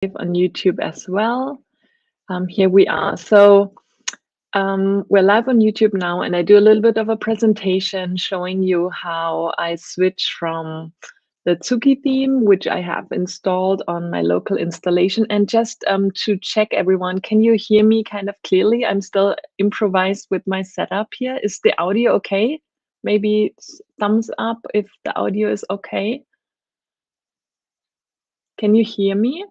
on YouTube as well. Here we are. So we're live on YouTube now, and I do a little bit of a presentation showing you how I switch from the Tsuki theme, which I have installed on my local installation. And just to check everyone, can you hear me kind of clearly? I'm still improvised with my setup here. Is the audio okay? Maybe thumbs up if the audio is okay. Can you hear me?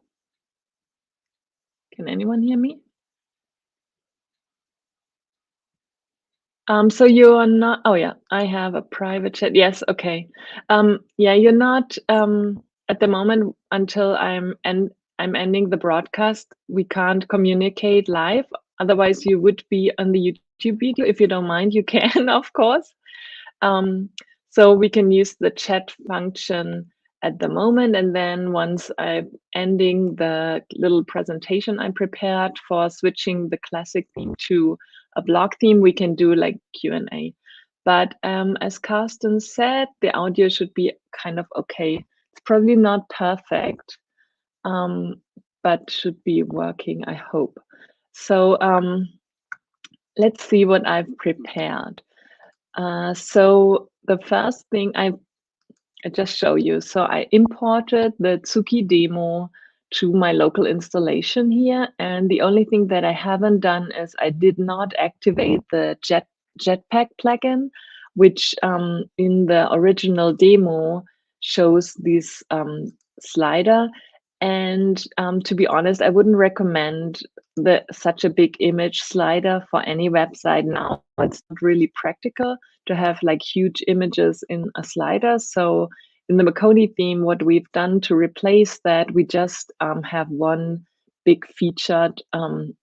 Can anyone hear me? So you're not, oh yeah, I have a private chat. Yes, okay. Yeah, you're not at the moment until I'm ending the broadcast. We can't communicate live. Otherwise, you would be on the YouTube video. If you don't mind, you can, of course. So we can use the chat function at the moment, and then once I'm ending the little presentation I prepared for switching the classic theme to a blog theme, we can do like Q&A. But as Carsten said, the audio should be kind of okay. It's probably not perfect, but should be working, I hope. So let's see what I've prepared. So the first thing I just show you. So I imported the Tsuki demo to my local installation here. And the only thing that I haven't done is I did not activate the Jetpack plugin, which in the original demo shows this slider. And to be honest, I wouldn't recommend such a big image slider for any website now. It's not really practical to have like huge images in a slider. So in the Makoni theme, what we've done to replace that, we just have one big featured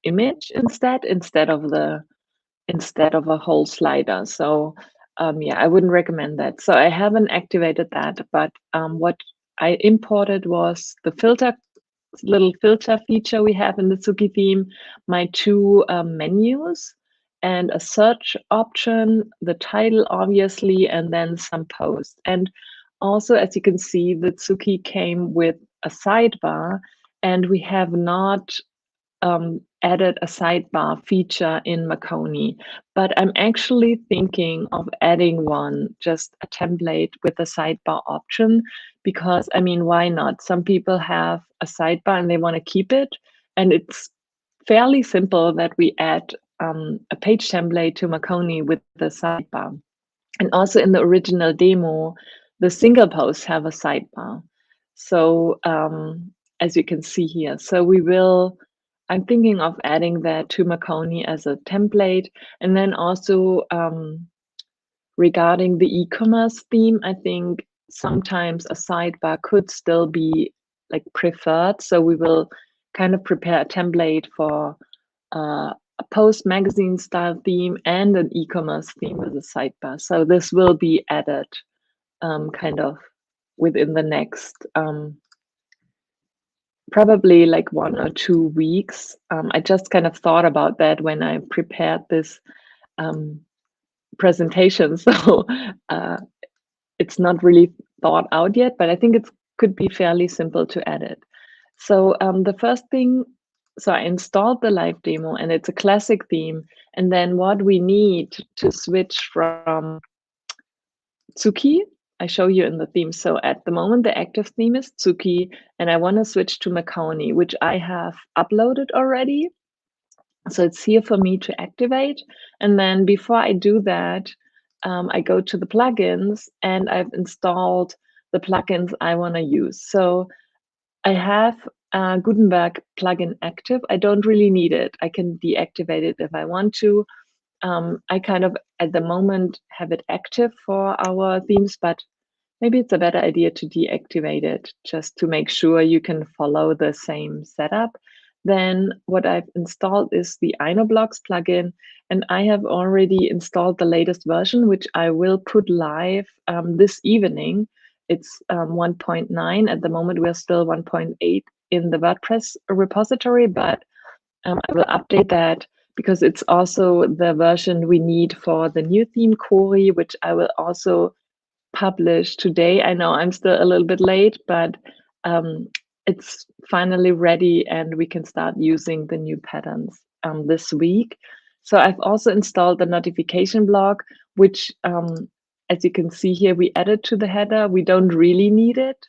image instead of a whole slider. So yeah, I wouldn't recommend that. So I haven't activated that, but what I imported was the little filter feature we have in the Tsuki theme, my two menus, and a search option, the title, obviously, and then some posts. And also, as you can see, the Tsuki came with a sidebar, and we have not added a sidebar feature in Makoni, but I'm actually thinking of adding one, just a template with a sidebar option, because I mean, why not? Some people have a sidebar and they want to keep it, and it's fairly simple that we add a page template to Makoni with the sidebar. And also in the original demo, the single posts have a sidebar. So as you can see here, so I'm thinking of adding that to Makoni as a template. And then also regarding the e-commerce theme, I think sometimes a sidebar could still be like preferred. So we will kind of prepare a template for a post magazine style theme and an e-commerce theme with a sidebar. So this will be added kind of within the next probably like 1 or 2 weeks. I just kind of thought about that when I prepared this presentation. So it's not really thought out yet, but I think it could be fairly simple to add it. So the first thing, so I installed the live demo, and it's a classic theme. And then what we need to switch from Tsuki, I show you in the theme. So at the moment, the active theme is Tsuki, and I want to switch to Makoni, which I have uploaded already. So it's here for me to activate. And then before I do that, I go to the plugins, and I've installed the plugins I want to use. So I have Gutenberg plugin active. I don't really need it. I can deactivate it if I want to. I kind of, at the moment, have it active for our themes, but maybe it's a better idea to deactivate it just to make sure you can follow the same setup. Then what I've installed is the Blocks plugin, and I have already installed the latest version, which I will put live this evening. It's 1.9. At the moment, we're still 1.8 in the WordPress repository, but I will update that because it's also the version we need for the new theme, Cori, which I will also publish today. I know I'm still a little bit late, but it's finally ready and we can start using the new patterns this week. So I've also installed the notification block, which, as you can see here, we added to the header. We don't really need it.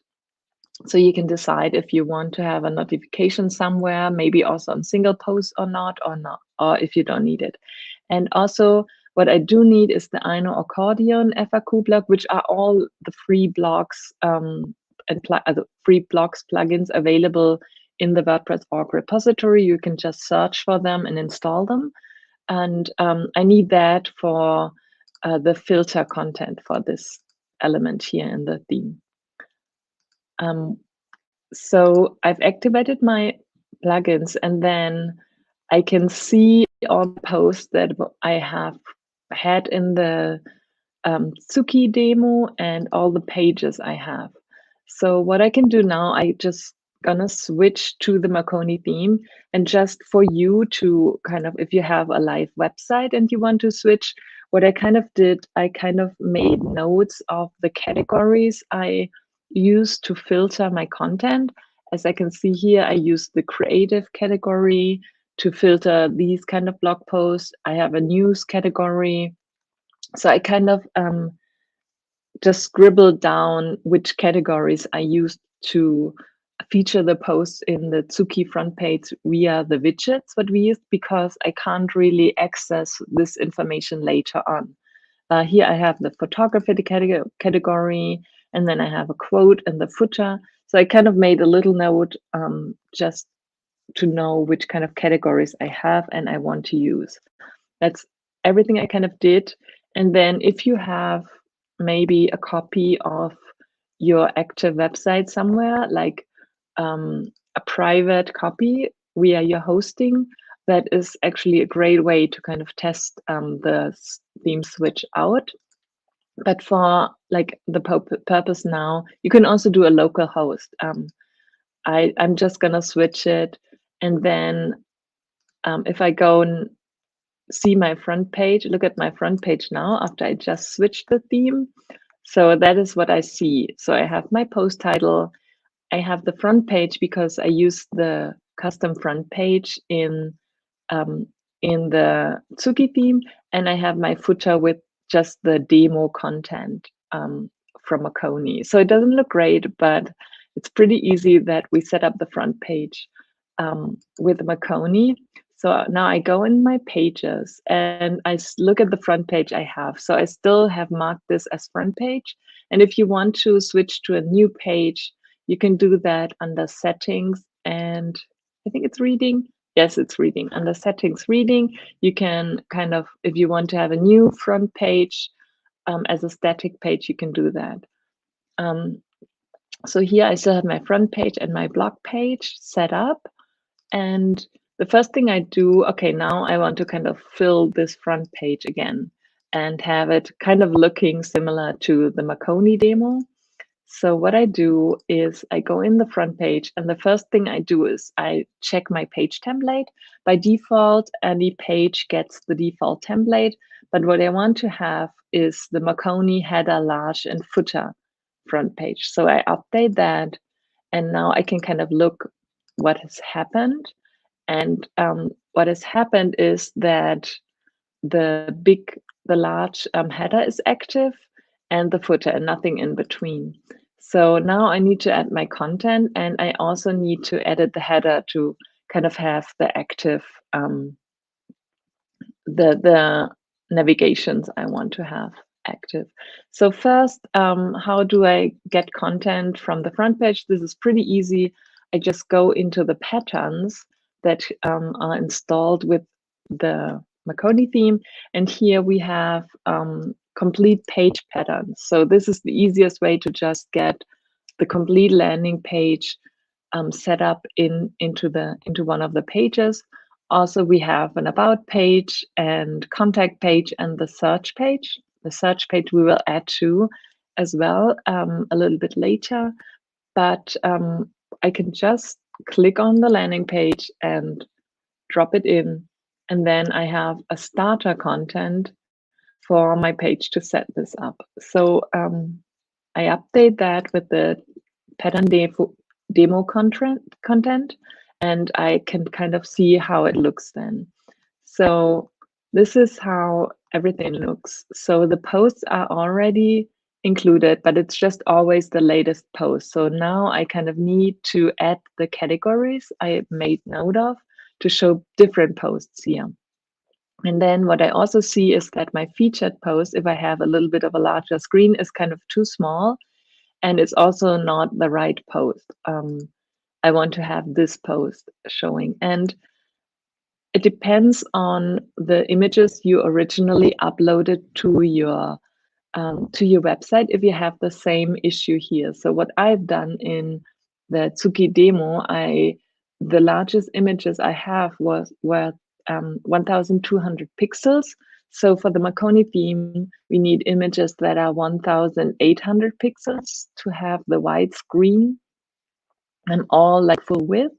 So you can decide if you want to have a notification somewhere, maybe also on single posts or not, or if you don't need it. And also what I do need is the I know accordion FAQ blog, which are all the free blogs and free blogs plugins available in the WordPress org repository. You can just search for them and install them. And I need that for the filter content for this element here in the theme. So I've activated my plugins, and then I can see all the posts that I have had in the Tsuki demo and all the pages I have. So what I can do now, I just gonna switch to the Marconi theme, and just for you to kind of, if you have a live website and you want to switch, what I kind of did, I kind of made notes of the categories I use to filter my content. As I can see here, I use the creative category to filter these kind of blog posts. I have a news category. So I kind of just scribbled down which categories I used to feature the posts in the Tsuki front page via the widgets that we used, because I can't really access this information later on. Here I have the photography category, and then I have a quote in the footer. So I kind of made a little note just to know which kind of categories I have and I want to use. That's everything I kind of did. And then if you have maybe a copy of your active website somewhere, like a private copy via your hosting, that is actually a great way to kind of test the theme switch out. But for like the purpose now, you can also do a local host. I'm just gonna switch it, and then if I go and see my front page, look at my front page now after I just switched the theme. So that is what I see. So I have my post title, I have the front page because I use the custom front page in the Tsuki theme, and I have my footer with just the demo content from Marconi. So it doesn't look great, but it's pretty easy that we set up the front page with Marconi. So now I go in my pages and I look at the front page I have. So I still have marked this as front page. And if you want to switch to a new page, you can do that under settings, and I think it's reading. Yes, it's reading. Under settings, reading, you can kind of, if you want to have a new front page as a static page, you can do that. So here I still have my front page and my blog page set up. And the first thing I do, okay, now I want to kind of fill this front page again and have it kind of looking similar to the Marconi demo. So what I do is I go in the front page, and the first thing I do is I check my page template. By default, any page gets the default template, but what I want to have is the Marconi header, large, and footer front page. So I update that, and now I can kind of look what has happened. And what has happened is that the large header is active, and the footer, and nothing in between. So now I need to add my content, and I also need to edit the header to kind of have the active the navigations I want to have active. So first, how do I get content from the front page? This is pretty easy. I just go into the patterns that are installed with the Marconi theme, and here we have complete page patterns. So this is the easiest way to just get the complete landing page set up into one of the pages. Also, we have an about page and contact page and the search page. The search page we will add to as well a little bit later, but I can just click on the landing page and drop it in, and then I have a starter content for my page to set this up. So I update that with the pattern demo content, and I can kind of see how it looks then. So this is how everything looks. So the posts are already included, but it's just always the latest post. So now I kind of need to add the categories I made note of to show different posts here. And then what I also see is that my featured post, if I have a little bit of a larger screen, is kind of too small, and it's also not the right post. I want to have this post showing, and it depends on the images you originally uploaded to your website if you have the same issue here. So what I've done in the Tsuki demo, the largest images I have were 1,200 pixels. So for the Marconi theme, we need images that are 1,800 pixels to have the wide screen and all like full width.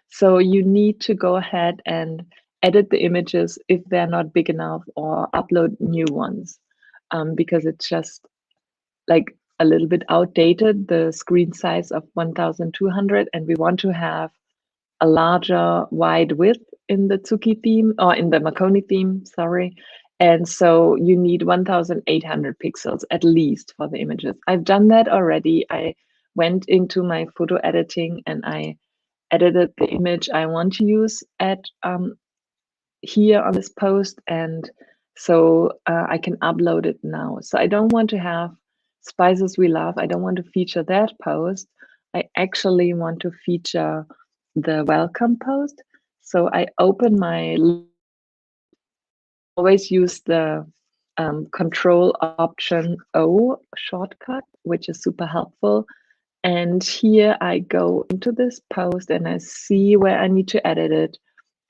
So you need to go ahead and edit the images if they're not big enough, or upload new ones, because it's just like a little bit outdated, the screen size of 1,200, and we want to have a larger wide width in the Tsuki theme, or in the Marconi theme, sorry. And so you need 1,800 pixels at least for the images. I've done that already. I went into my photo editing and I edited the image I want to use at here on this post, and so I can upload it now. So I don't want to have Spices We Love. I don't want to feature that post. I actually want to feature the welcome post. So I open my, always use the Control Option O shortcut, which is super helpful. And here I go into this post and I see where I need to edit it.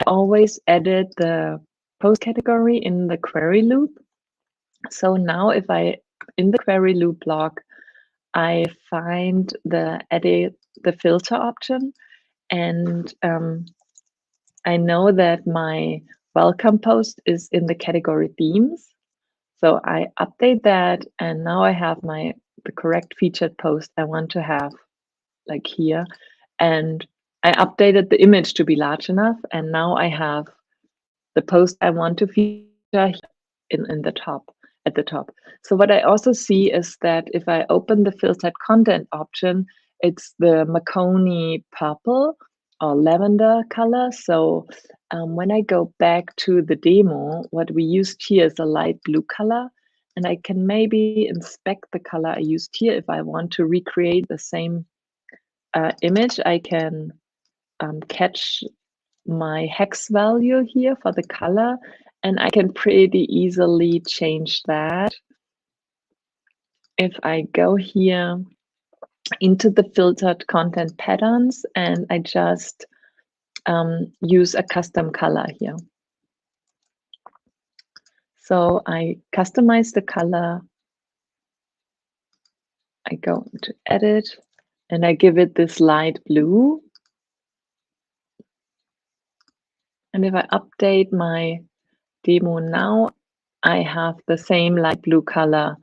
I always edit the post category in the query loop. So now if in the query loop block, I find the edit the filter option, and I know that my welcome post is in the category themes. So I update that, and now I have the correct featured post I want to have, like here. And I updated the image to be large enough, and now I have the post I want to feature in the top, at the top. So what I also see is that if I open the filtered content option, it's the Marconi purple or lavender color. So when I go back to the demo, what we used here is a light blue color, and I can maybe inspect the color I used here. If I want to recreate the same image, I can catch my hex value here for the color, and I can pretty easily change that. If I go here into the filtered content patterns and I just use a custom color here. So I customize the color, I go to edit, and I give it this light blue. And if I update my demo now, I have the same light blue color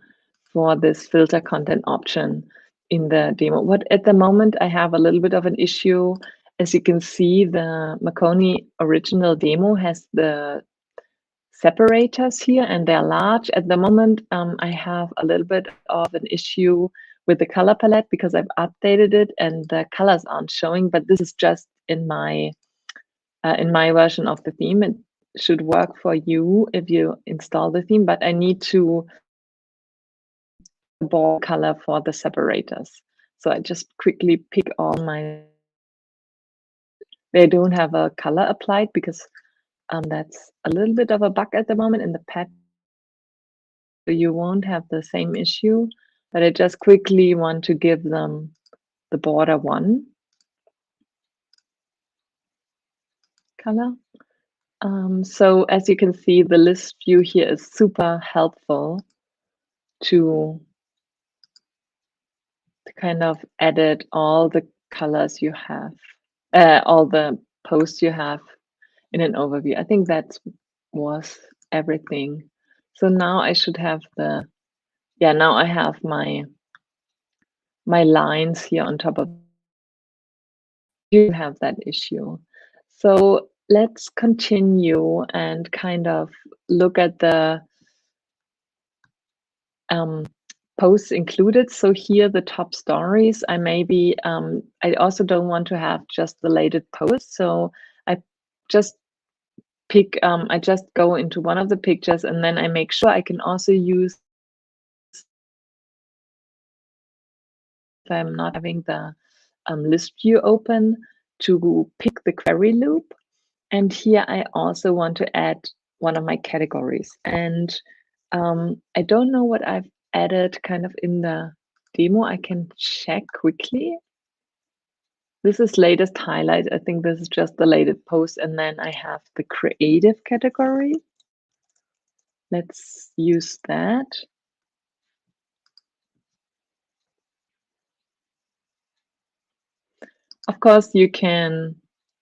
for this filter content option in the demo. What at the moment I have a little bit of an issue. As you can see, the Marconi original demo has the separators here, and they're large. At the moment, I have a little bit of an issue with the color palette because I've updated it and the colors aren't showing, but this is just in my version of the theme. It should work for you if you install the theme, but I need to border color for the separators. So I just quickly pick all my, they don't have a color applied because that's a little bit of a bug at the moment in the patch. So you won't have the same issue, but I just quickly want to give them the border one color. So as you can see, the list view here is super helpful to kind of edit all the colors you have, all the posts you have in an overview. I think that was everything. So now I should have now I have my lines here on top of you have that issue. So let's continue and kind of look at the posts included. So here the top stories, I also don't want to have just the related posts. So I just I just go into one of the pictures and then I make sure I can also use, if I'm not having the list view open, to pick the query loop. And here I also want to add one of my categories. And I don't know what I've added kind of in the demo. I can check quickly. This is latest highlight. I think this is just the latest post. And then I have the creative category. Let's use that. Of course, you can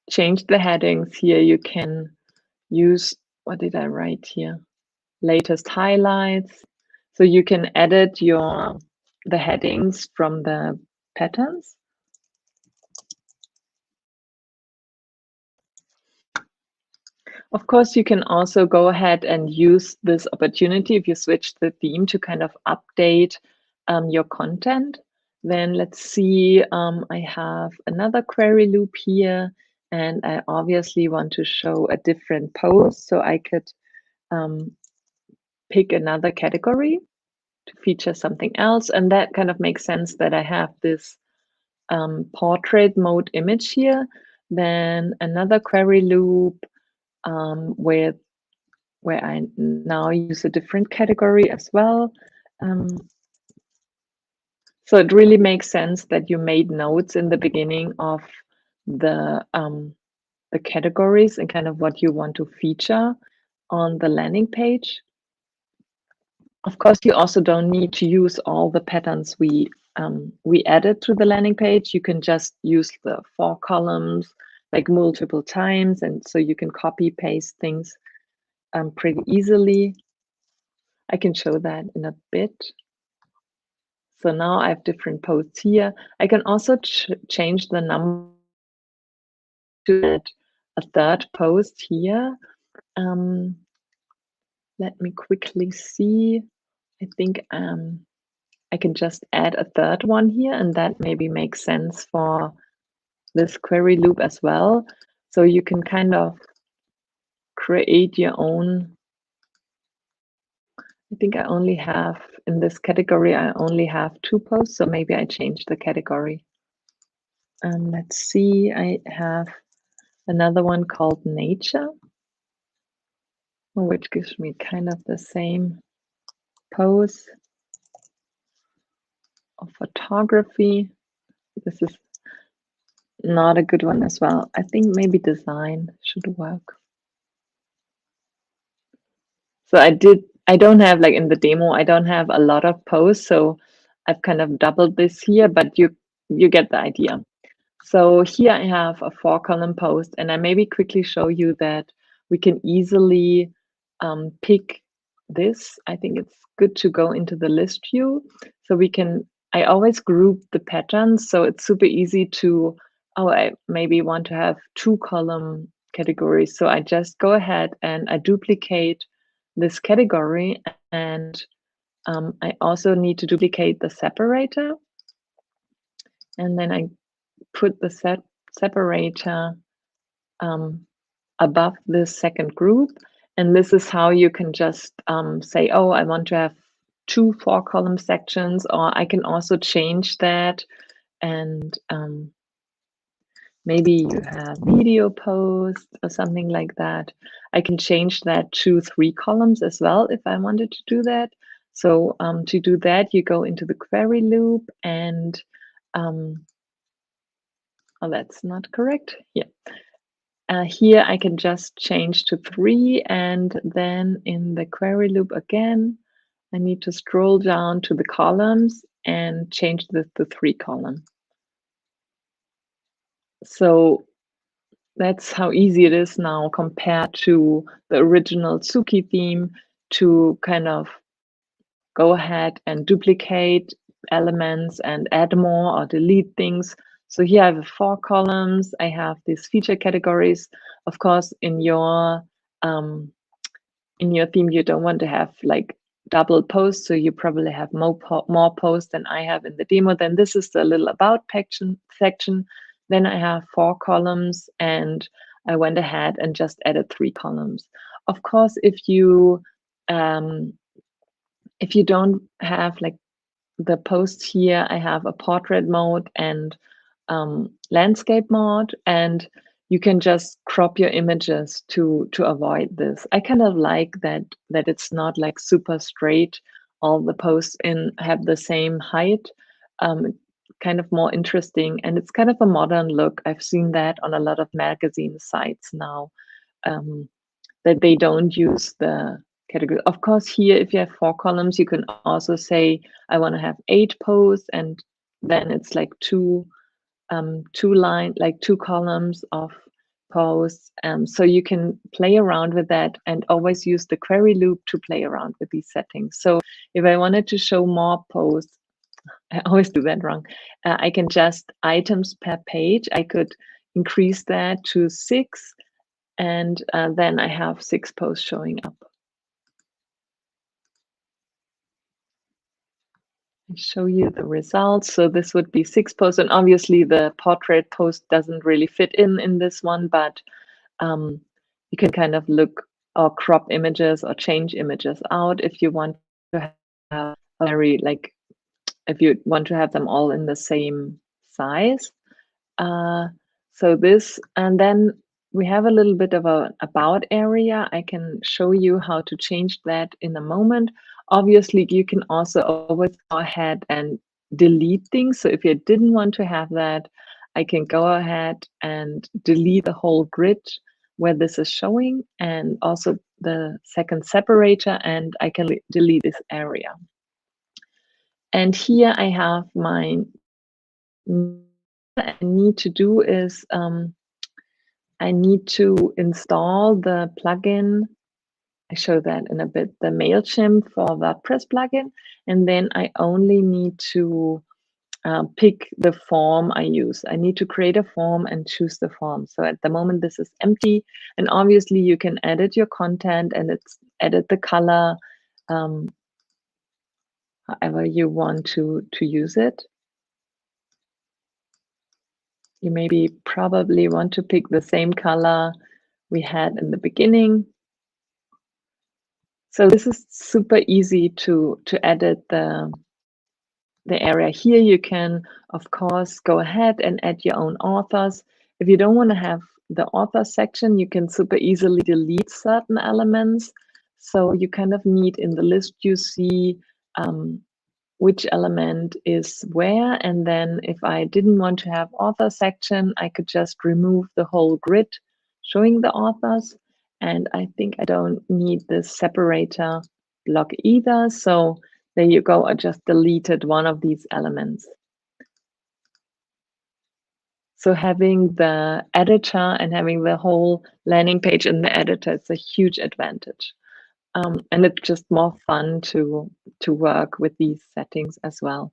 change the headings here. You can use, what did I write here? Latest highlights. So you can edit the headings from the patterns. Of course, you can also go ahead and use this opportunity if you switch the theme to kind of update your content. Then let's see, I have another query loop here, and I obviously want to show a different post. So I could pick another category to feature something else. And that kind of makes sense that I have this portrait mode image here, then another query loop where I now use a different category as well. So it really makes sense that you made notes in the beginning of the categories and kind of what you want to feature on the landing page. Of course, you also don't need to use all the patterns we added to the landing page. You can just use the 4 columns like multiple times, and so you can copy paste things pretty easily. I can show that in a bit. So now I have different posts here. I can also change the number to add a third post here. Let me quickly see. I think I can just add a third one here, and that maybe makes sense for this query loop as well. So you can kind of create your own. I think I only have, in this category, I only have 2 posts, so maybe I change the category. Let's see, I have another one called nature, which gives me kind of the same pose of photography. This is not a good one as well. I think maybe design should work. So I don't have, like in the demo, I don't have a lot of posts, so I've kind of doubled this here, but you get the idea. So here I have a 4-column post, and I maybe quickly show you that we can easily pick this. I think it's good to go into the list view. So I always group the patterns, so it's super easy to, I maybe want to have 2-column categories. So I just go ahead and I duplicate this category, and I also need to duplicate the separator. And then I put the separator above this second group. And this is how you can just say, oh, I want to have 2 4-column sections, or I can also change that. And maybe you have video post or something like that. I can change that to 3 columns as well if I wanted to do that. So to do that, you go into the query loop and oh, that's not correct. Yeah. Here I can just change to 3, and then in the query loop again, I need to scroll down to the columns and change this to 3 column. So that's how easy it is now compared to the original Tsuki theme to kind of go ahead and duplicate elements and add more or delete things So here I have 4 columns. I have these feature categories. Of course, in your theme, you don't want to have like double posts, so you probably have more posts than I have in the demo. Then this is the little about section. Then I have 4 columns, and I went ahead and just added 3 columns. Of course, if you don't have like the posts here, I have a portrait mode and landscape mode, and you can just crop your images to avoid this. I kind of like that it's not like super straight. All the posts have the same height. Kind of more interesting, and it's kind of a modern look. I've seen that on a lot of magazine sites now, that they don't use the category. Of course, here, if you have 4 columns, you can also say, I want to have 8 posts, and then it's like two columns of posts. So you can play around with that and always use the query loop to play around with these settings. So if I wanted to show more posts, I always do that wrong. I can just items per page. I could increase that to 6, and then I have 6 posts showing up. I show you the results. So this would be 6 posts, and obviously the portrait post doesn't really fit in this one, but you can kind of look or crop images or change images out if you want to have a very if you want to have them all in the same size. So this, and then we have a little bit of an about area. I can show you how to change that in a moment. Obviously, you can also always go ahead and delete things. So if you didn't want to have that, I can go ahead and delete the whole grid where this is showing, and also the second separator, and I can delete this area. And here I have my, I need to do is I need to install the plugin. I show that in a bit, the Mailchimp for WordPress plugin, and then I only need to pick the form I use. I need to create a form and choose the form. So at the moment this is empty, and obviously you can edit your content and edit the color however you want to use it. You probably want to pick the same color we had in the beginning. So this is super easy to edit the area. Here you can, of course, go ahead and add your own authors. If you don't want to have the author section, you can super easily delete certain elements. So you kind of need in the list, you see which element is where. And then if I didn't want to have author section, I could just remove the whole grid showing the authors. And I think I don't need this separator block either. So there you go. I just deleted one of these elements. So having the editor and having the whole landing page in the editor is a huge advantage. And it's just more fun to work with these settings as well.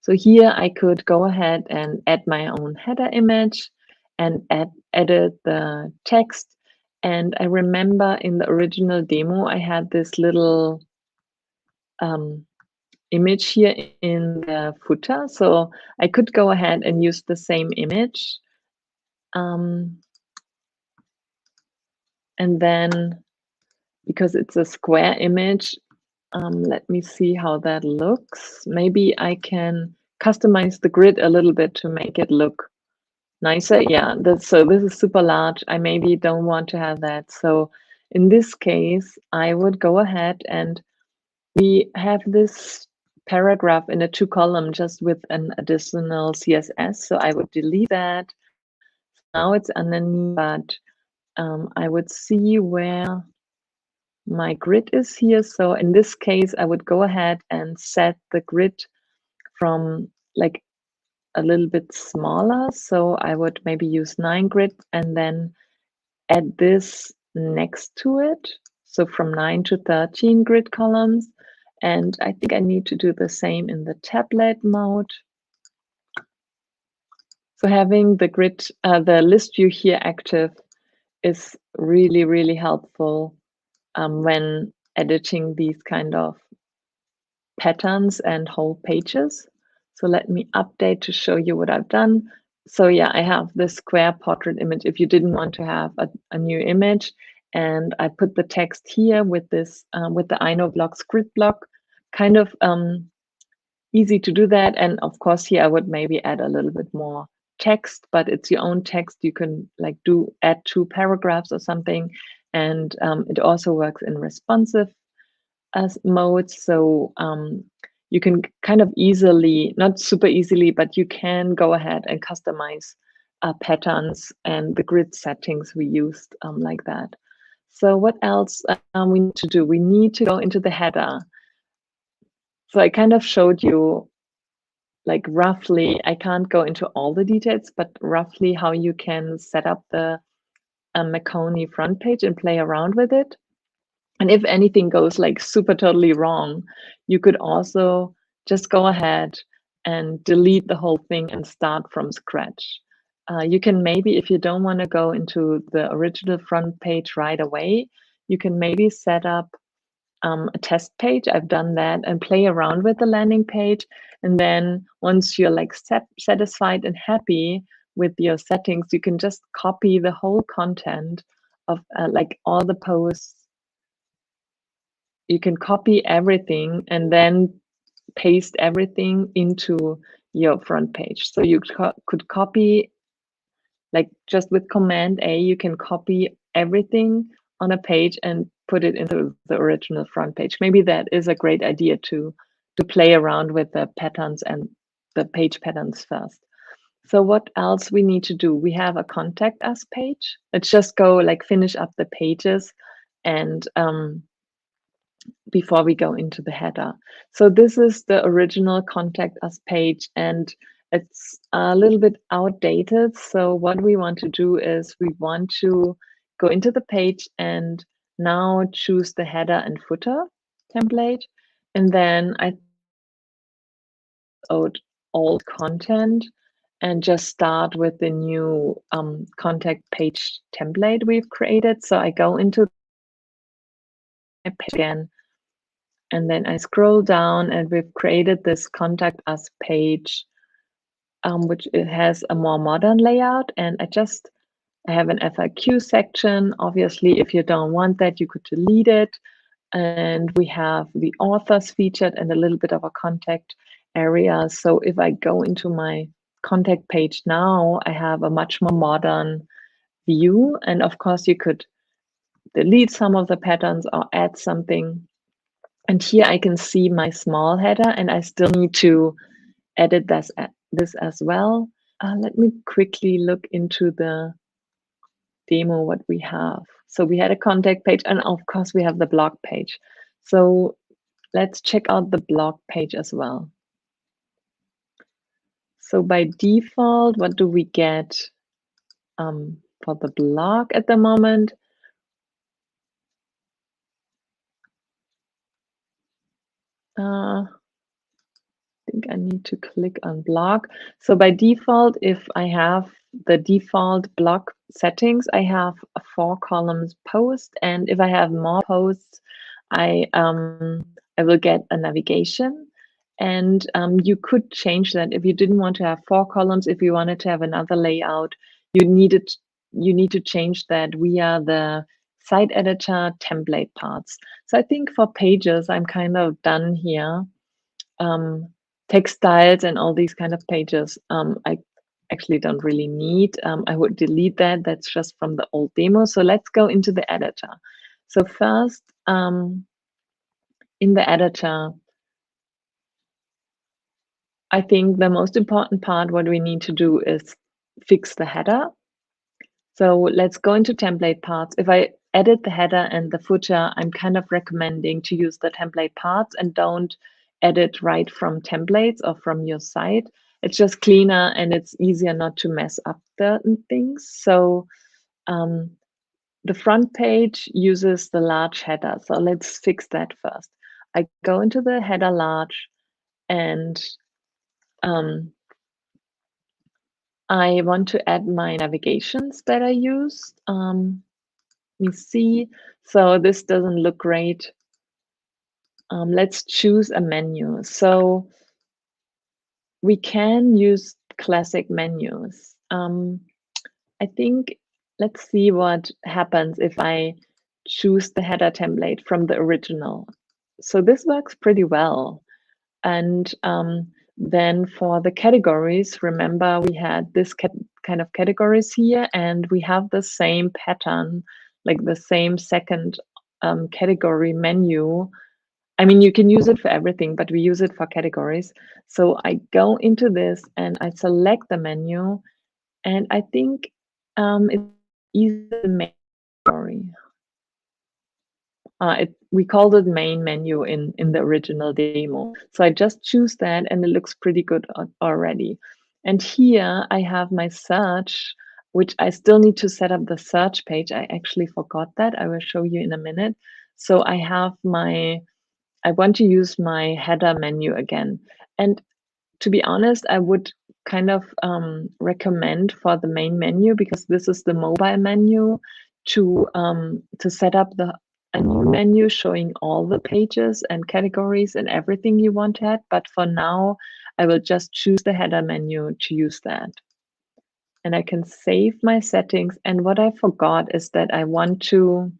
So here I could go ahead and add my own header image and edit the text. And I remember in the original demo, I had this little image here in the footer. So I could go ahead and use the same image. And then, because it's a square image, let me see how that looks. Maybe I can customize the grid a little bit to make it look nicer. Yeah, so this is super large. I maybe don't want to have that. So in this case, I would go ahead, and we have this paragraph in a 2-column just with an additional CSS. So I would delete that. Now it's underneath, but I would see where my grid is here. So in this case, I would go ahead and set the grid from like a little bit smaller. So I would maybe use 9 grid and then add this next to it. So from 9 to 13 grid columns. And I think I need to do the same in the tablet mode. So having the grid, the list view here active is really, really helpful when editing these kind of patterns and whole pages. So let me update to show you what I've done. So yeah, I have this square portrait image if you didn't want to have a new image. And I put the text here with this, with the InnoBlock script block, kind of easy to do that. And of course, here I would maybe add a little bit more text, but it's your own text. You can like add 2 paragraphs or something. And it also works in responsive modes. So you can kind of easily, not super easily, but you can go ahead and customize patterns and the grid settings we used like that. So what else we need to do? We need to go into the header. So I kind of showed you like roughly, I can't go into all the details, but roughly how you can set up the Marconi front page and play around with it. And if anything goes like super totally wrong, you could also just go ahead and delete the whole thing and start from scratch. You can maybe, if you don't want to go into the original front page right away, you can maybe set up a test page. I've done that, and play around with the landing page. And then once you're like satisfied and happy with your settings, you can just copy the whole content of like all the posts. You can copy everything and then paste everything into your front page. So you could copy, like just with Command A, you can copy everything on a page and put it into the original front page. Maybe that is a great idea to play around with the patterns and the page patterns first. So what else we need to do? We have a contact us page. Let's just go like finish up the pages and before we go into the header. So this is the original contact us page, and it's a little bit outdated. So what we want to do is we want to go into the page and now choose the header and footer template. And then I out old content and just start with the new contact page template we've created. So I go into my page again, and then I scroll down, and we've created this contact us page, which it has a more modern layout. And I have an FAQ section. Obviously, if you don't want that, you could delete it. And we have the authors featured and a little bit of a contact area. So if I go into my contact page now, I have a much more modern view. And of course, you could delete some of the patterns or add something. And here I can see my small header, and I still need to edit this as well. Let me quickly look into the demo what we have. So we had a contact page, and of course we have the blog page. So let's check out the blog page as well. So by default, what do we get for the blog at the moment? I think I need to click on blog. So by default, if I have the default blog settings, I have a 4 columns post. And if I have more posts, I will get a navigation. And you could change that if you didn't want to have 4 columns. If you wanted to have another layout, you need to change that via the site editor template parts. So I think for pages, I'm kind of done here. Text styles and all these kind of pages, I actually don't really need. I would delete that. That's just from the old demo. So let's go into the editor. So first, in the editor, I think the most important part, what we need to do is fix the header. So let's go into template parts. If I edit the header and the footer, I'm kind of recommending to use the template parts and don't edit right from templates or from your site. It's just cleaner and it's easier not to mess up certain things. So the front page uses the large header. So let's fix that first. I go into the header large, and I want to add my navigations that I used. Let me see. So this doesn't look great. Let's choose a menu. So we can use classic menus. I think let's see what happens if I choose the header template from the original. So this works pretty well. And then for the categories, remember we had this kind of categories here, and we have the same pattern, like the same second category menu. I mean, you can use it for everything, but we use it for categories. So I go into this and I select the menu, and I think it's easy the main category. We called it main menu in the original demo. So I just choose that and it looks pretty good already. And here I have my search, which I still need to set up the search page. I actually forgot that. I will show you in a minute. So I have I want to use my header menu again. And to be honest, I would kind of recommend for the main menu, because this is the mobile menu, to set up a new menu showing all the pages and categories and everything you want to add. But for now, I will just choose the header menu to use that. And I can save my settings. And what I forgot is that I want to,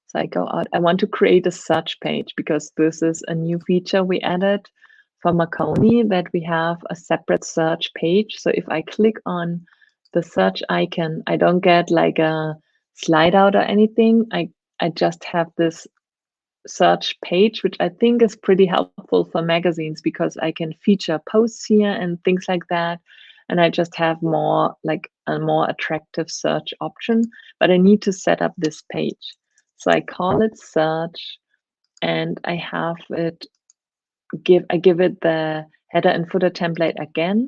so I go out, I want to create a search page, because this is a new feature we added for Marconi, that we have a separate search page. So if I click on the search icon, I don't get like a slide out or anything. I just have this search page, which I think is pretty helpful for magazines, because I can feature posts here and things like that. And I just have more like a more attractive search option, but I need to set up this page. So I call it search, and I have it I give it the header and footer template again.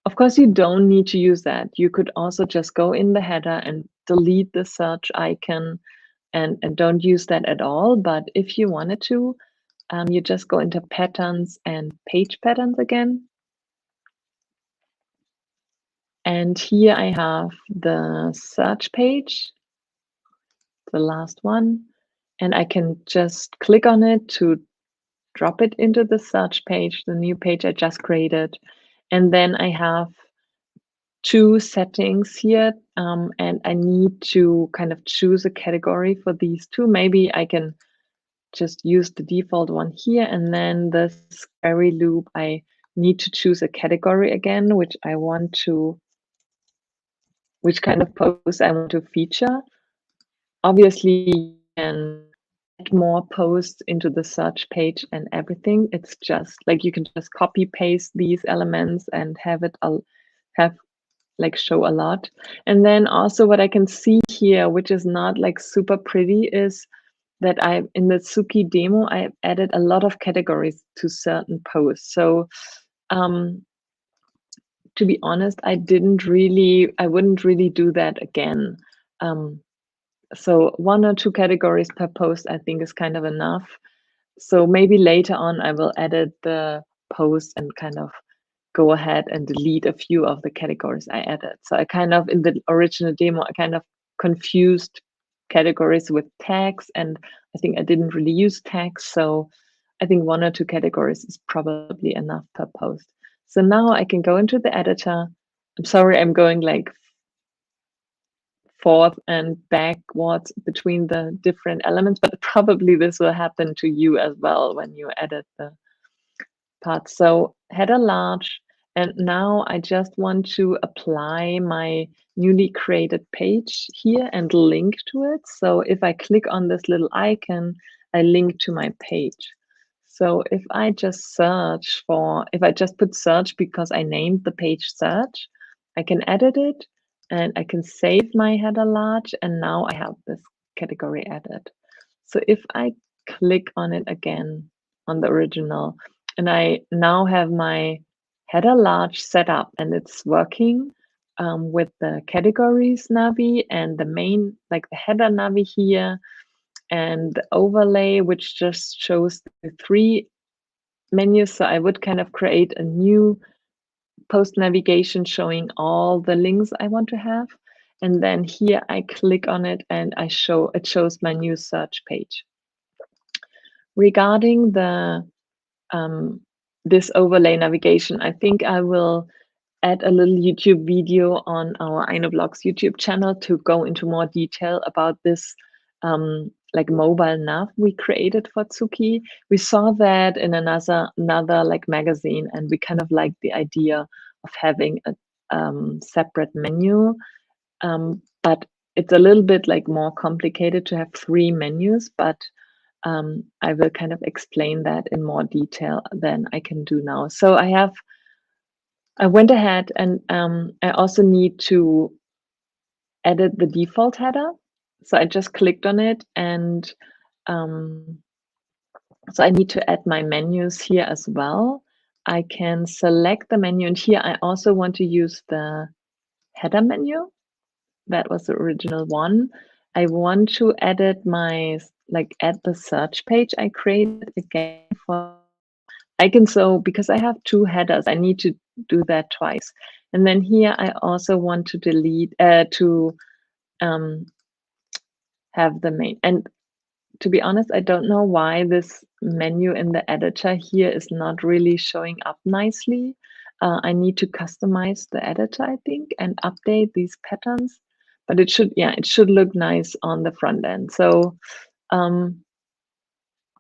Of course, you don't need to use that. You could also just go in the header and delete the search icon and don't use that at all. But if you wanted to, you just go into patterns and page patterns again. And here I have the search page, the last one, and I can just click on it to drop it into the search page, the new page I just created. And then I have two settings here, and I need to kind of choose a category for these two. Maybe I can just use the default one here, and then this query loop, I need to choose a category again, which kind of post I want to feature. Obviously, you can add more posts into the search page and everything. It's just like you can just copy paste these elements and have it have like show a lot. And then also what I can see here, which is not like super pretty, is that in the Suki demo, I added a lot of categories to certain posts. So to be honest, I wouldn't really do that again. So 1 or 2 categories per post, I think, is kind of enough. So maybe later on, I will edit the post and kind of go ahead and delete a few of the categories I added. So I kind of, in the original demo, I kind of confused categories with tags, and I think I didn't really use tags. So I think 1 or 2 categories is probably enough per post. So now I can go into the editor. I'm sorry, I'm going like forth and backwards between the different elements, but probably this will happen to you as well when you edit the parts. So header large, and now I just want to apply my newly created page here and link to it. So if I click on this little icon, I link to my page. So if I just put search because I named the page search, I can edit it and I can save my header large, and now I have this category added. So if I click on it again on the original, and I now have my header large set up and it's working with the categories navi and the main, like the header navi here, and the overlay, which just shows the 3 menus. So I would kind of create a new post navigation showing all the links I want to have. And then here I click on it and it shows my new search page. Regarding the this overlay navigation, I think I will add a little YouTube video on our Einoblogs YouTube channel to go into more detail about this like mobile nav we created for Tsuki. We saw that in another like magazine, and we kind of like the idea of having a separate menu, but it's a little bit like more complicated to have 3 menus, but I will kind of explain that in more detail than I can do now. So I went ahead and I also need to edit the default header. So I just clicked on it, and so I need to add my menus here as well. I can select the menu, and here I also want to use the header menu. That was the original one. I want to edit my, like add the search page I created again for because I have 2 headers, I need to do that twice. And then here I also want to delete have the main. And to be honest, I don't know why this menu in the editor here is not really showing up nicely. I need to customize the editor, I think, and update these patterns. But it should look nice on the front end. So don't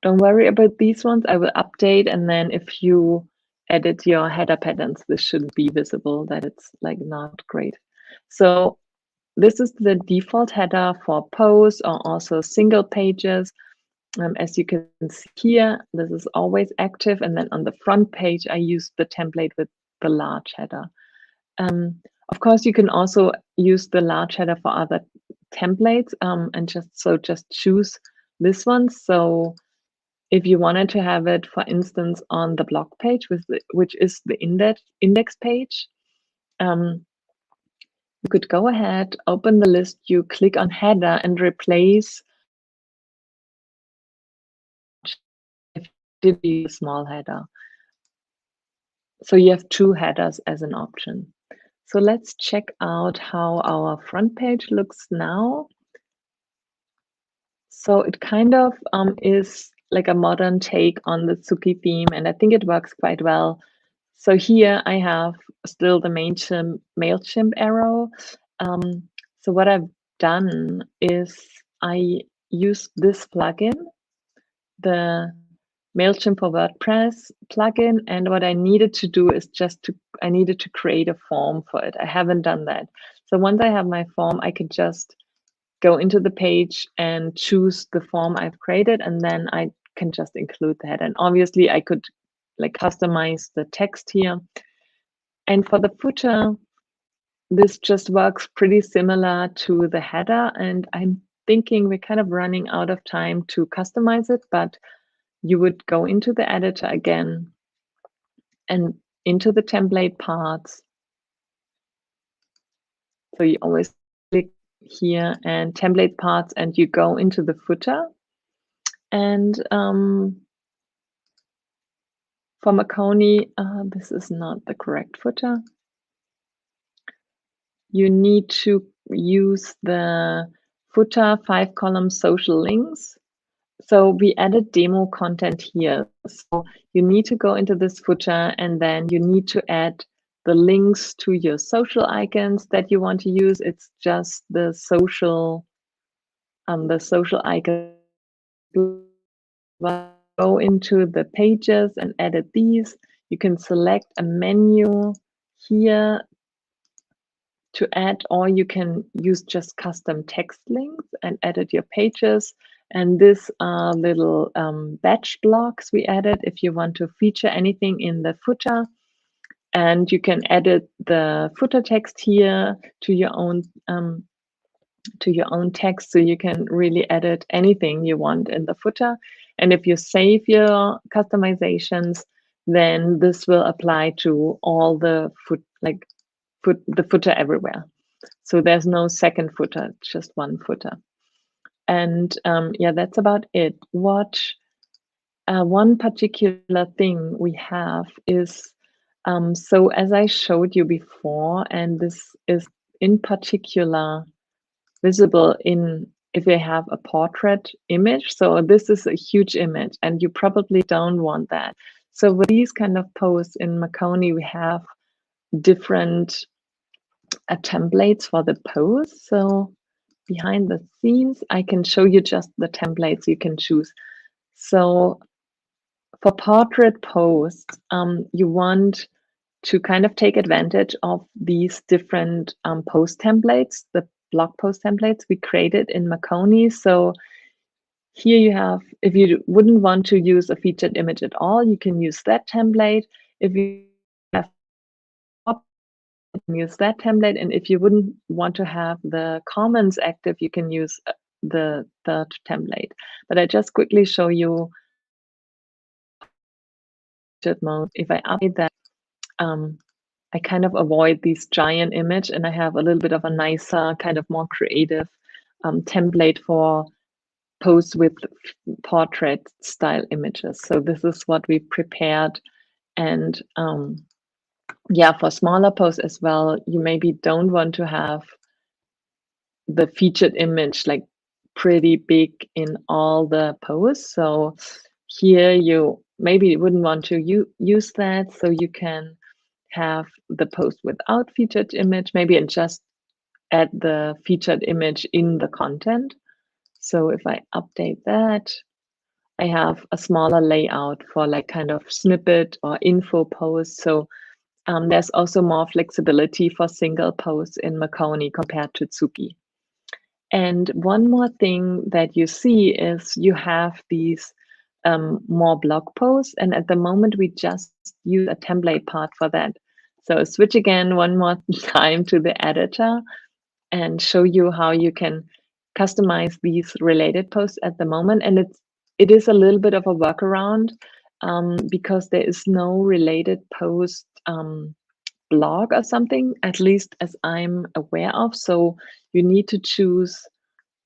worry about these ones. I will update, and then if you edit your header patterns, this should be visible that it's like not great. So this is the default header for posts or also single pages. As you can see here, this is always active. And then on the front page, I use the template with the large header. Of course, you can also use the large header for other templates and just choose this one. So if you wanted to have it, for instance, on the blog page, which is the index page, you could go ahead, open the list, you click on header and replace the small header. So you have 2 headers as an option. So let's check out how our front page looks now. So it kind of is like a modern take on the Tsuki theme, and I think it works quite well. So here I have still the Mailchimp arrow. So what I've done is I used this plugin, the Mailchimp for WordPress plugin, and what I needed to do is I needed to create a form for it. I haven't done that. So once I have my form, I can just go into the page and choose the form I've created, and then I can just include the header. And obviously I could like customize the text here. And for the footer, this just works pretty similar to the header. And I'm thinking we're kind of running out of time to customize it, but you would go into the editor again and into the template parts. So you always click here and template parts, and you go into the footer. And for Marconi, this is not the correct footer. You need to use the footer 5-column social links. So we added demo content here. So you need to go into this footer, and then you need to add the links to your social icons that you want to use. It's just the social icon. Go into the pages and edit these. You can select a menu here to add, or you can use just custom text links and edit your pages. And these are little batch blocks we added if you want to feature anything in the footer. And you can edit the footer text here to your own text, so you can really edit anything you want in the footer. And if you save your customizations, then this will apply to all the the footer everywhere. So there's no second footer, just one footer. And yeah, that's about it. What one particular thing we have is So as I showed you before, and this is in particular visible in if you have a portrait image. So this is a huge image and you probably don't want that. So with these kind of posts in Marconi, we have different templates for the post. So behind the scenes, I can show you just the templates you can choose. So for portrait posts, you want to kind of take advantage of these different post templates, the blog post templates we created in Marconi. So here you have, if you wouldn't want to use a featured image at all, you can use that template. If you have you can use that template, and if you wouldn't want to have the comments active, you can use the third template. But I just quickly show you mode. If I update that, I kind of avoid these giant image, and I have a little bit of a nicer, kind of more creative template for posts with portrait style images. So this is what we prepared. And yeah, for smaller posts as well, you maybe don't want to have the featured image like pretty big in all the posts. So here you maybe wouldn't want to use that. So you can have the post without featured image, maybe, and just add the featured image in the content. So if I update that, I have a smaller layout for like kind of snippet or info posts. So there's also more flexibility for single posts in Marconi compared to Tsuki. And one more thing that you see is you have these more blog posts. And at the moment, we just use a template part for that. So switch again one more time to the editor and show you how you can customize these related posts at the moment. And it is a little bit of a workaround because there is no related post blog or something, at least as I'm aware of. So you need to choose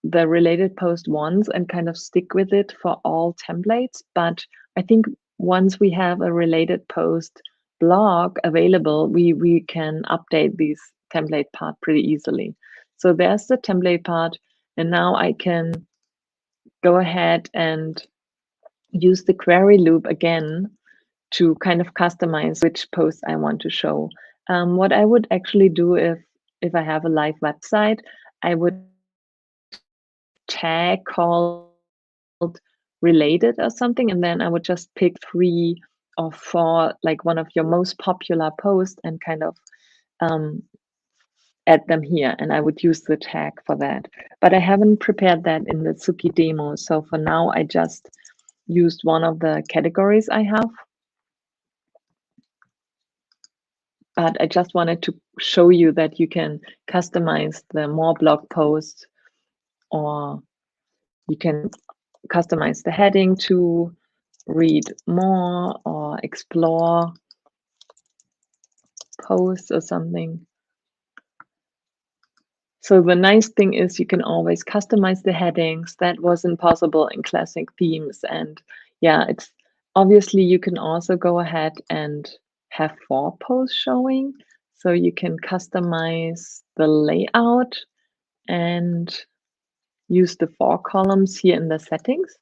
the related post once and kind of stick with it for all templates. But I think once we have a related post blog available, we can update these template part pretty easily. So there's the template part. And now I can go ahead and use the query loop again to kind of customize which post I want to show. What I would actually do if I have a live website, I would tag called related or something, and then I would just pick 3 or 4, like one of your most popular posts, and kind of add them here, and I would use the tag for that. But I haven't prepared that in the Tsuki demo, so for now I just used one of the categories I have. But I just wanted to show you that you can customize the more blog posts, or you can customize the heading to read more or explore posts or something. So the nice thing is you can always customize the headings. That wasn't possible in classic themes. And yeah, it's obviously you can also go ahead and have 4 posts showing. So you can customize the layout and use the 4 columns here in the settings.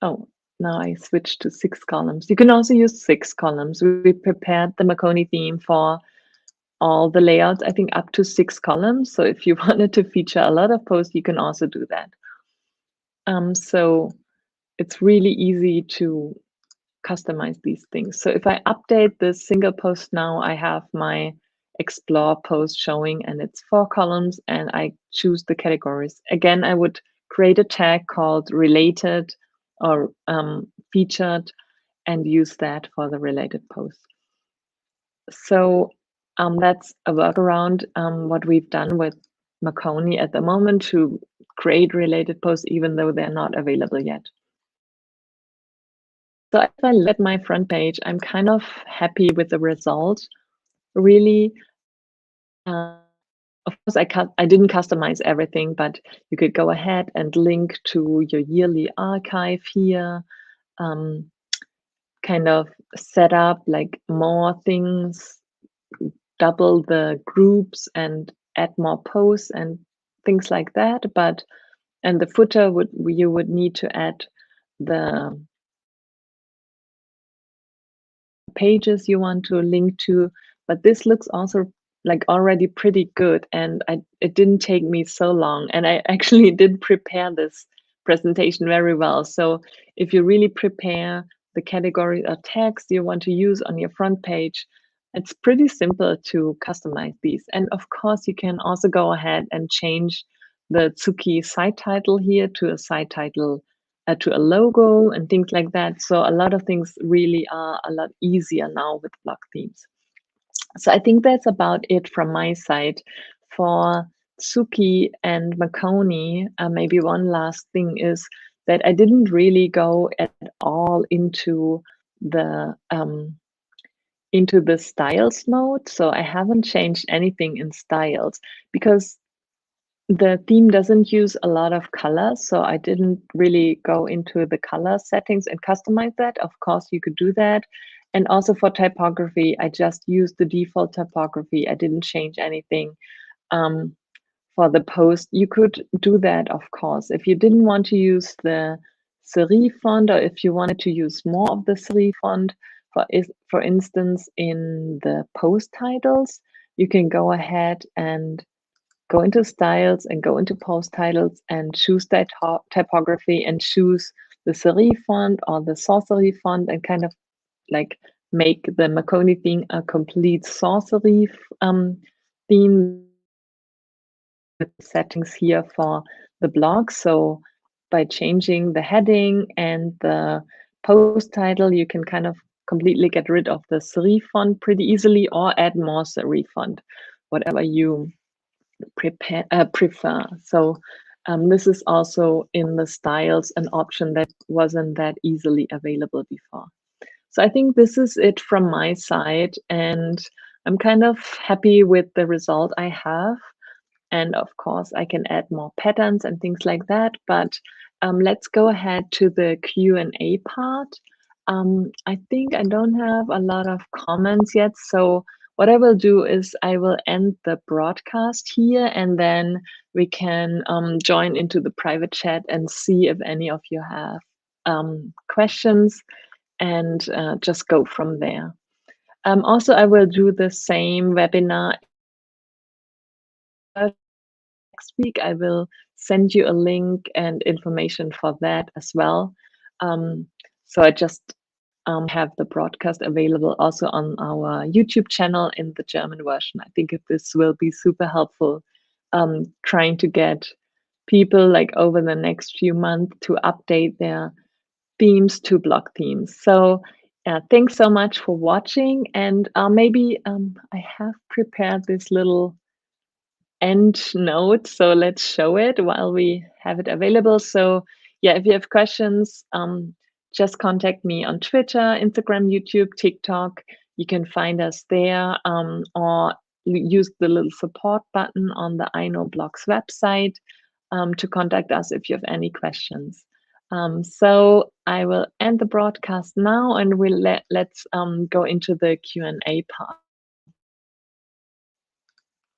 Oh, now I switched to 6 columns. You can also use 6 columns. We prepared the Marconi theme for all the layouts, I think up to 6 columns. So if you wanted to feature a lot of posts, you can also do that. So it's really easy to customize these things. So if I update the single post now, I have my explore post showing, and it's 4 columns, and I choose the categories. Again, I would create a tag called related or featured and use that for the related post. So that's a workaround, what we've done with Marconi at the moment to create related posts, even though they're not available yet. So if I look at my front page, I'm kind of happy with the result, really. Of course, I didn't customize everything, but you could go ahead and link to your yearly archive here, kind of set up like more things, double the groups and add more posts and things like that. But and the footer would you would need to add the pages you want to link to, but this looks also like already pretty good, and it didn't take me so long, and I actually did prepare this presentation very well. So if you really prepare the category or text you want to use on your front page, it's pretty simple to customize these. And of course, you can also go ahead and change the Tsuki site title here to a site title to a logo and things like that. So a lot of things really are a lot easier now with block themes. So I think that's about it from my side. For Tsuki and Makoni, maybe one last thing is that I didn't really go at all into the styles mode. So I haven't changed anything in styles because the theme doesn't use a lot of colors, so I didn't really go into the color settings and customize that. Of course, you could do that. And also for typography, I just used the default typography. I didn't change anything. Um, for the post, you could do that, of course. If you didn't want to use the serif font, or if you wanted to use more of the serif font, for instance, in the post titles, you can go ahead and go into styles and go into post titles and choose that typography and choose the serif font or the sans serif font and kind of like make the Makoni theme a complete sans serif theme with settings here for the blog. So by changing the heading and the post title, you can kind of completely get rid of the serif font pretty easily or add more serif font, whatever you prefer. So this is also in the styles an option that wasn't that easily available before. So I think this is it from my side, and I'm kind of happy with the result I have. And of course, I can add more patterns and things like that. But let's go ahead to the Q&A part. I think I don't have a lot of comments yet. So what I will do is I will end the broadcast here, and then we can join into the private chat and see if any of you have questions, and just go from there. Also, I will do the same webinar next week. I will send you a link and information for that as well. So I just have the broadcast available also on our YouTube channel in the German version. I think this will be super helpful trying to get people like over the next few months to update their themes to block themes. So thanks so much for watching. And maybe I have prepared this little end note. So let's show it while we have it available. So yeah, if you have questions, just contact me on Twitter, Instagram, YouTube, TikTok. You can find us there, or use the little support button on the I Know Blogs website to contact us if you have any questions. So I will end the broadcast now, and let's go into the Q&A part.